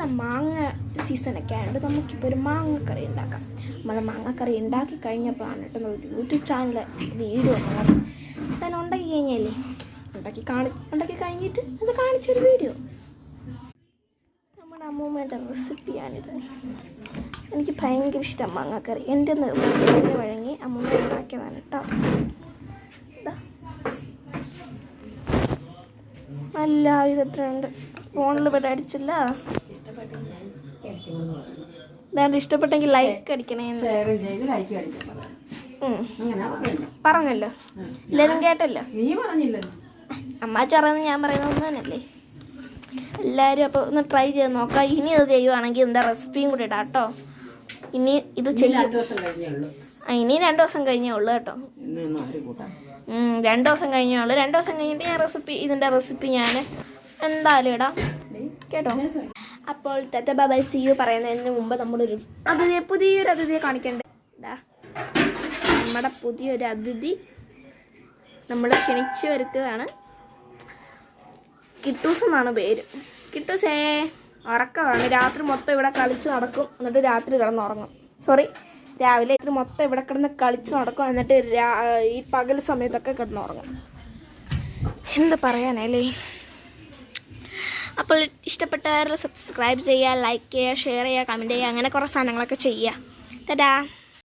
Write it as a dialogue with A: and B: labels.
A: നല്ല മാങ്ങ സീസണൊക്കെ ആയതുകൊണ്ട് നമുക്കിപ്പോൾ ഒരു മാങ്ങക്കറി ഉണ്ടാക്കാം. നമ്മൾ മാങ്ങക്കറി ഉണ്ടാക്കി കഴിഞ്ഞപ്പോഴാണ് കേട്ടോ ഒരു യൂട്യൂബ് ചാനൽ വീഡിയോ കാണുന്നത്. എന്തായാലും ഉണ്ടാക്കി കഴിഞ്ഞല്ലേ, ഉണ്ടാക്കി കഴിഞ്ഞിട്ട് അത് കാണിച്ചൊരു വീഡിയോ. നമ്മുടെ അമ്മൂമ്മയുടെ റെസിപ്പിയാണിത്. എനിക്ക് ഭയങ്കര ഇഷ്ടം മാങ്ങക്കറി. എൻ്റെ നിർബന്ധത്തിന് വഴങ്ങി അമ്മൂമ്മ ഉണ്ടാക്കിയതാണ് കേട്ടോ. നല്ല ഇതൊക്കെയുണ്ട്. ഫോണിൽ ഇവിടെ അടിച്ചില്ല. ഇതാണ്ട് ഇഷ്ടപ്പെട്ടെങ്കിൽ ലൈക്ക് അടിക്കണേ പറഞ്ഞല്ലോ, എല്ലാവരും കേട്ടല്ലോ. അമ്മാച്ചി പറയുന്നത് ഞാൻ പറയുന്നത് ഒന്നും തന്നെയല്ലേ. എല്ലാവരും അപ്പോൾ ഒന്ന് ട്രൈ ചെയ്ത് നോക്കാം. ഇനി ഇത് ചെയ്യുവാണെങ്കിൽ എന്താ റെസിപ്പിയും കൂടി ഇടാം കേട്ടോ. ഇനി ഇത് ചെയ്യും. ഇനി 2 ദിവസം കഴിഞ്ഞേ ഉള്ളൂ കേട്ടോ. 2 ദിവസം കഴിഞ്ഞേ ഉള്ളൂ. 2 ദിവസം കഴിഞ്ഞിട്ട് ഞാൻ ഇതിൻ്റെ റെസിപ്പി ഞാൻ എന്തായാലും ഇടാം കേട്ടോ. അപ്പോൾ തത്ത ബൈ സി യു പറയുന്നതിന് മുമ്പ് നമ്മളൊരു പുതിയൊരു അതിഥിയെ കാണിക്കണ്ടേ. നമ്മുടെ പുതിയൊരു അതിഥി നമ്മൾ ക്ഷണിച്ചു വരുത്തിയതാണ്. കിട്ടൂസ് എന്നാണ് പേര്. കിട്ടൂസേ ഉറക്കമാണ്. രാത്രി മൊത്തം ഇവിടെ കളിച്ച് നടക്കും, എന്നിട്ട് രാത്രി കിടന്നുറങ്ങും. രാവിലെ ഇത്ര മൊത്തം ഇവിടെ കിടന്ന് കളിച്ച് നടക്കും, എന്നിട്ട് ഈ പകൽ സമയത്തൊക്കെ കിടന്നുറങ്ങും. എന്താ പറയാനല്ലേ. അപ്പോൾ ഇഷ്ടപ്പെട്ടവരെ സബ്സ്ക്രൈബ് ചെയ്യുക, ലൈക്ക് ചെയ്യുക, ഷെയർ ചെയ്യുക, കമൻറ്റ് ചെയ്യുക, അങ്ങനെ കുറേ സാധനങ്ങളൊക്കെ ചെയ്യുക. തടാ.